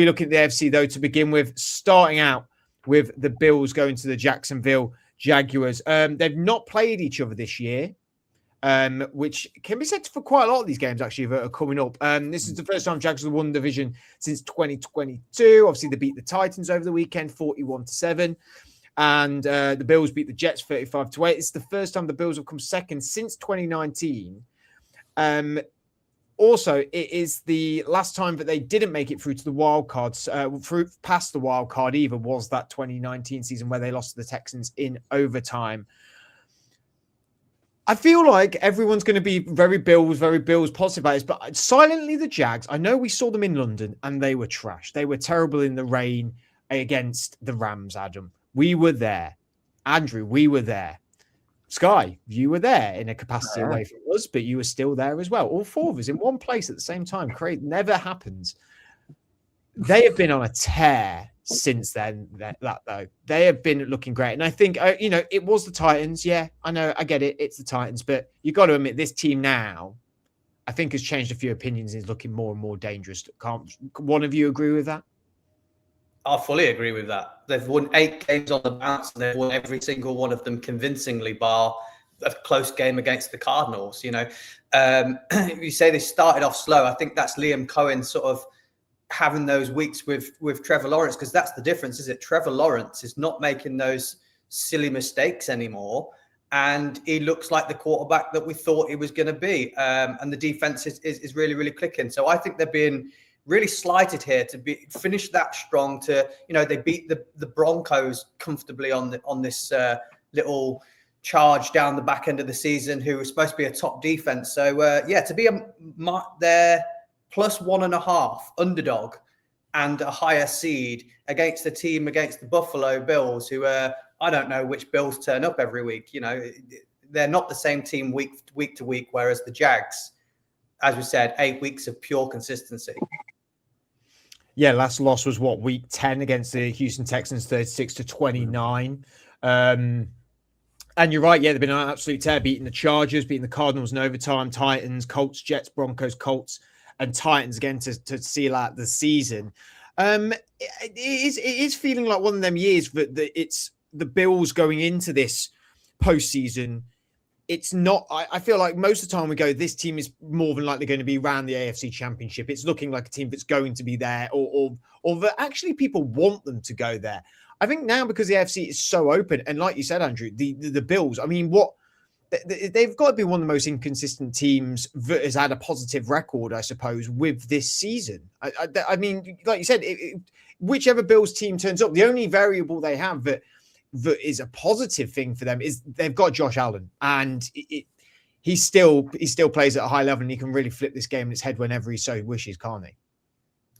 We look at the AFC, though, to begin with, starting out with the Bills going to the Jacksonville Jaguars. They've not played each other this year, which can be said for quite a lot of these games, actually, that are coming up. This is the first time Jaguars have won the division since 2022. Obviously, they beat the Titans over the weekend, 41-7. And the Bills beat the Jets 35-8. It's the first time the Bills have come second since 2019. Also, it is the last time that they didn't make it through to the wild cards, past the wild card either, was that 2019 season where they lost to the Texans in overtime. I feel like everyone's going to be very Bills positive about this, but silently the Jags, I know we saw them in London and they were trash. They were terrible in the rain against the Rams, Adam. We were there. Andrew, we were there. Sky, you were there in a capacity away from us, but you were still there as well. All four of us in one place at the same time. Great. Never happens. They have been on a tear since then, that though. They have been looking great. And I think, it was the Titans. Yeah, I know. I get it. It's the Titans. But you got to admit, this team now, I think, has changed a few opinions and is looking more and more dangerous. Can't one of you agree with that? I fully agree with that. They've won 8 games on the bounce, and they've won every single one of them convincingly, bar a close game against the Cardinals. You say they started off slow. I think that's Liam Cohen sort of having those weeks with Trevor Lawrence, because that's the difference, is it? Trevor Lawrence is not making those silly mistakes anymore, and he looks like the quarterback that we thought he was going to be. And the defense is really, really clicking. So I think they're being really slighted here to finish that strong. They beat the Broncos comfortably on this little charge down the back end of the season, who was supposed to be a top defense. So to be their +1.5 underdog and a higher seed against the Buffalo Bills, who I don't know which Bills turn up every week. They're not the same team week to week, whereas the Jags, as we said, 8 weeks of pure consistency. Yeah, last loss was week 10 against the Houston Texans, 36-29. And you're right, yeah, they've been an absolute tear, beating the Chargers, beating the Cardinals in overtime, Titans, Colts, Jets, Broncos, Colts, and Titans again to seal out the season. It is feeling like one of them years that it's the Bills going into this postseason. It's not, I feel like most of the time we go, this team is more than likely going to be around the AFC Championship. It's looking like a team that's going to be there, or that actually people want them to go there. I think now, because the AFC is so open, and like you said, Andrew, the Bills, I mean, they've got to be one of the most inconsistent teams that has had a positive record, I suppose, with this season. I mean, like you said, whichever Bills team turns up, the only variable they have that is a positive thing for them is they've got Josh Allen, and he still plays at a high level, and he can really flip this game in its head whenever he so wishes, can't he?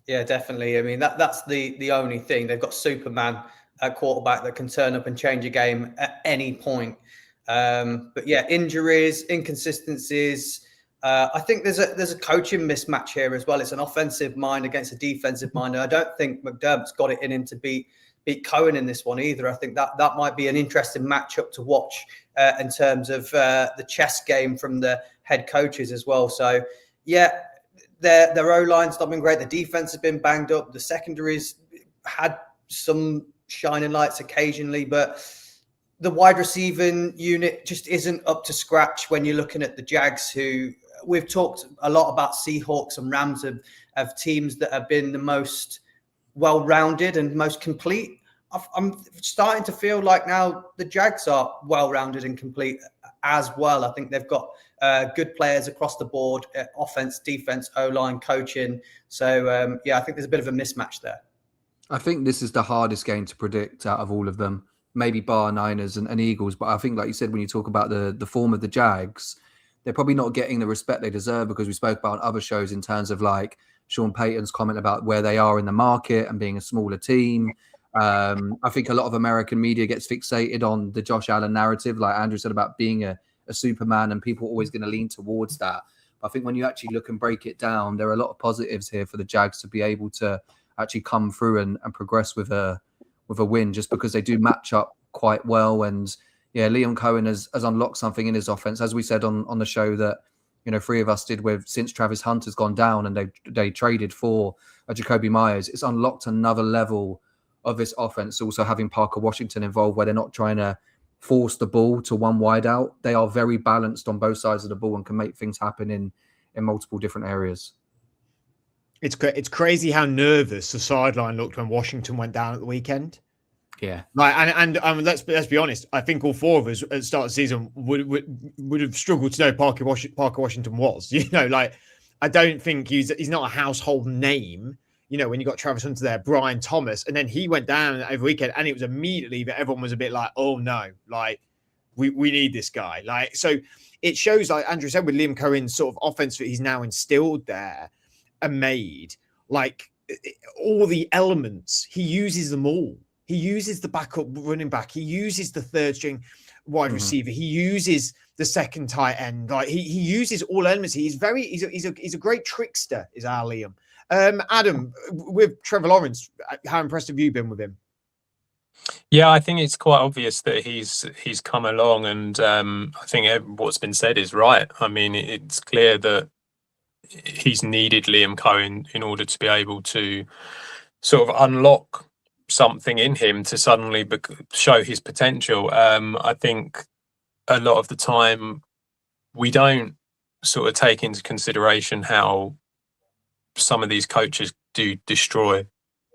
Yeah, definitely. I mean, that's the only thing. They've got Superman at quarterback that can turn up and change a game at any point. But yeah, injuries, inconsistencies. I think there's a coaching mismatch here as well. It's an offensive mind against a defensive mind, and I don't think McDermott's got it in him to beat Cohen in this one either. I think that might be an interesting matchup to watch in terms of the chess game from the head coaches as well. So yeah, their O-line's not been great. The defense has been banged up. The secondary's had some shining lights occasionally, but the wide receiving unit just isn't up to scratch when you're looking at the Jags, who we've talked a lot about. Seahawks and Rams of teams that have been the most well-rounded and most complete. I'm starting to feel like now the Jags are well-rounded and complete as well. I think they've got good players across the board, offense, defense, O-line, coaching. So, I think there's a bit of a mismatch there. I think this is the hardest game to predict out of all of them, maybe bar Niners and Eagles. But I think, like you said, when you talk about the form of the Jags, they're probably not getting the respect they deserve, because we spoke about on other shows in terms of like Sean Payton's comment about where they are in the market and being a smaller team. I think a lot of American media gets fixated on the Josh Allen narrative, like Andrew said, about being a Superman, and people are always going to lean towards that. But I think when you actually look and break it down, there are a lot of positives here for the Jags to be able to actually come through and progress with a win, just because they do match up quite well. And yeah, Liam Cohen has unlocked something in his offense. As we said on the show, that three of us did with since Travis Hunter's gone down and they traded for a Jacoby Myers. It's unlocked another level of this offense. Also having Parker Washington involved, where they're not trying to force the ball to one wide out. They are very balanced on both sides of the ball and can make things happen in multiple different areas. It's crazy how nervous the sideline looked when Washington went down at the weekend. Yeah, like and let's be honest. I think all four of us at the start of the season would have struggled to know Parker Washington was. Like I don't think he's not a household name. When you got Travis Hunter there, Brian Thomas, and then he went down over the weekend, and it was immediately that everyone was a bit like, oh no, like we need this guy. Like, so it shows, like Andrew said, with Liam Cohen's sort of offense that he's now instilled there and made, like all the elements, he uses them all. He uses the backup running back. He uses the third string wide receiver. He uses the second tight end. Like he uses all elements. He's a great trickster, is our Liam. Adam, with Trevor Lawrence, how impressed have you been with him? Yeah, I think it's quite obvious that he's come along, and I think what's been said is right. I mean, it's clear that he's needed Liam Cohen in order to be able to sort of unlock something in him to suddenly show his potential. I think a lot of the time we don't sort of take into consideration how some of these coaches do destroy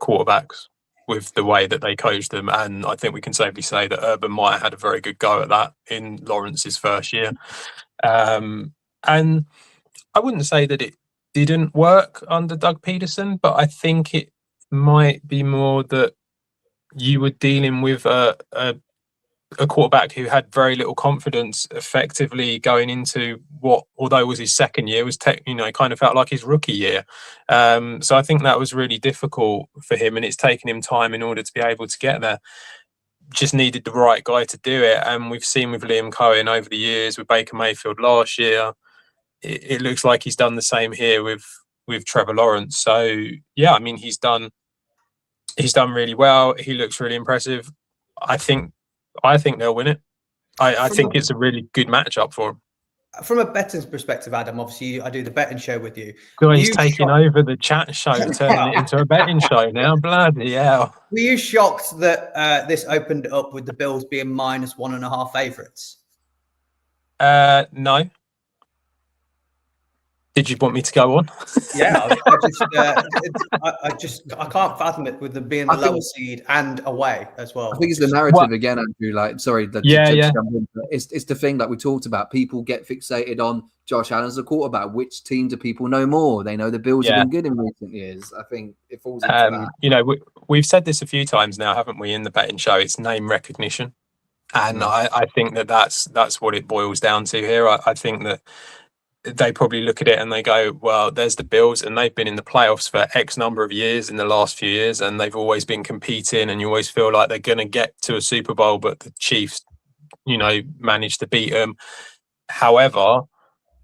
quarterbacks with the way that they coach them. And I think we can safely say that Urban might have had a very good go at that in Lawrence's first year. And I wouldn't say that it didn't work under Doug Peterson, but I think it might be more that you were dealing with a quarterback who had very little confidence effectively going into what, although it was his second year, was kind of felt like his rookie year. So I think that was really difficult for him, and it's taken him time in order to be able to get there. Just needed the right guy to do it. And we've seen with Liam Cohen over the years, with Baker Mayfield last year, it looks like he's done the same here with Trevor Lawrence. So yeah, I mean, he's done really well. He looks really impressive. I think they'll win it. I think it's a really good matchup for them. From a betting perspective, Adam, obviously I do the betting show with you. He's taking over the chat show, turning it into a betting show now. Bloody hell. Were you shocked that this opened up with the Bills being -1.5 favourites? No. Did you want me to go on? Yeah, I can't fathom it with them being the lower seed and away as well. I think it's the narrative again, Andrew. Like, sorry, it's the thing that we talked about. People get fixated on Josh Allen as a quarterback. Which team do people know more? They know the Bills have been good in recent years. I think it falls into that. We've said this a few times now, haven't we? In the betting show, it's name recognition, and I think that's what it boils down to here. I think that they probably look at it and they go, well, there's the Bills, and they've been in the playoffs for X number of years in the last few years, and they've always been competing, and you always feel like they're going to get to a Super Bowl, but the Chiefs, managed to beat them. However,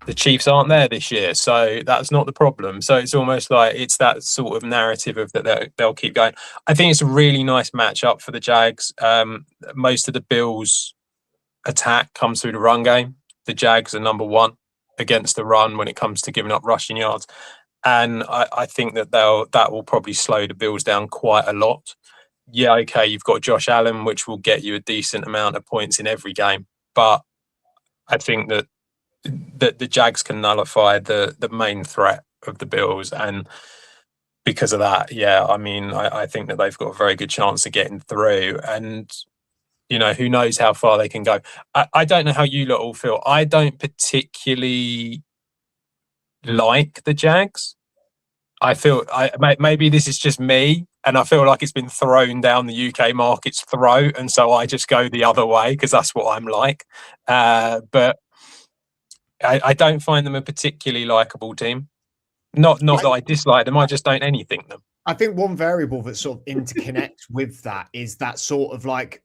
the Chiefs aren't there this year, so that's not the problem. So it's almost like it's that sort of narrative of that they'll keep going. I think it's a really nice matchup for the Jags. Most of the Bills' attack comes through the run game. The Jags are number one against the run when it comes to giving up rushing yards, and I think that will probably slow the Bills down quite a lot. Yeah, okay, you've got Josh Allen, which will get you a decent amount of points in every game, but I think that the Jags can nullify the main threat of the Bills, and because of that, yeah, I mean, I think that they've got a very good chance of getting through, and who knows how far they can go. I don't know how you lot all feel. I don't particularly like the Jags. I feel maybe this is just me, and I feel like it's been thrown down the UK market's throat, and so I just go the other way because that's what I'm like. But I don't find them a particularly likable team. Not that I dislike them, I just don't anything them. I think one variable that sort of interconnects with that is that sort of like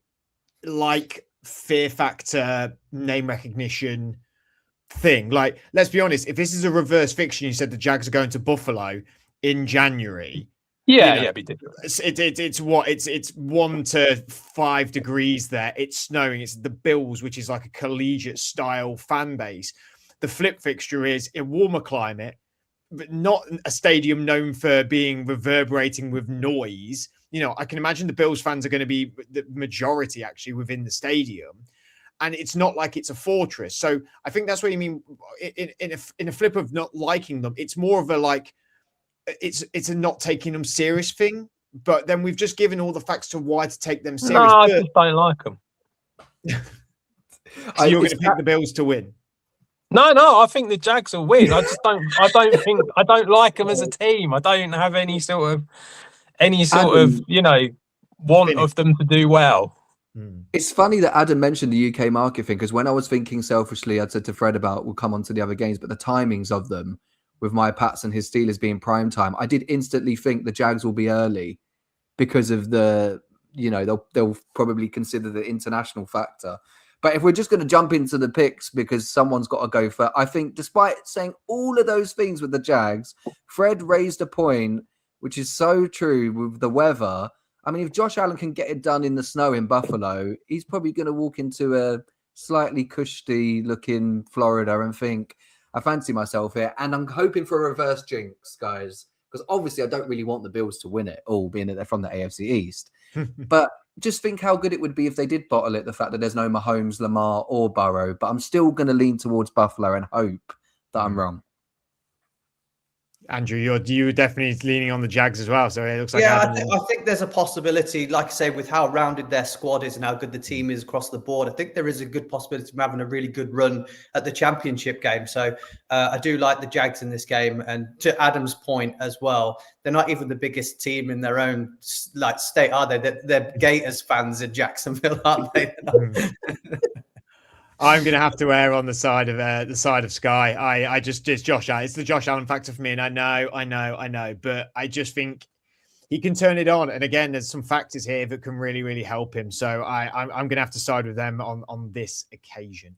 fear factor, name recognition thing. Like, let's be honest, if this is a reverse fiction, you said the Jags are going to Buffalo in January. Yeah, be different. It's 1 to 5 degrees there. It's snowing. It's the Bills, which is like a collegiate style fan base. The flip fixture is a warmer climate, but not a stadium known for being reverberating with noise. You know, I can imagine the Bills fans are going to be the majority actually within the stadium. And it's not like it's a fortress. So I think that's what you mean in a flip of not liking them. It's more of a like, it's a not taking them serious thing. But then we've just given all the facts to why to take them serious. No, I just don't like them. So you're going to pick the Bills to win? No, I think the Jags will win. I don't like them as a team. I don't have any sort of want of them to do well. It's funny that Adam mentioned the UK market thing, because when I was thinking selfishly, I'd said to Fred about, we'll come on to the other games, but the timings of them with my Pats and his Steelers being prime time, I did instantly think the Jags will be early because of the, they'll probably consider the international factor. But if we're just going to jump into the picks because someone's got to go for, I think despite saying all of those things with the Jags, Fred raised a point, which is so true with the weather. I mean, if Josh Allen can get it done in the snow in Buffalo, he's probably going to walk into a slightly cushy looking Florida and think, I fancy myself here. And I'm hoping for a reverse jinx, guys, because obviously I don't really want the Bills to win it, all being that they're from the AFC East. But just think how good it would be if they did bottle it, the fact that there's no Mahomes, Lamar or Burrow. But I'm still going to lean towards Buffalo and hope that I'm wrong. Andrew, you're definitely leaning on the Jags as well. So it looks like I think there's a possibility, like I say, with how rounded their squad is and how good the team is across the board. I think there is a good possibility of having a really good run at the championship game. So I do like the Jags in this game. And to Adam's point as well, they're not even the biggest team in their own state, are they? They're Gators fans in Jacksonville, aren't they? I'm going to have to err on the side of Sky. It's Josh Allen. It's the Josh Allen factor for me. And I know. But I just think he can turn it on. And again, there's some factors here that can really, really help him. So I'm going to have to side with them on this occasion.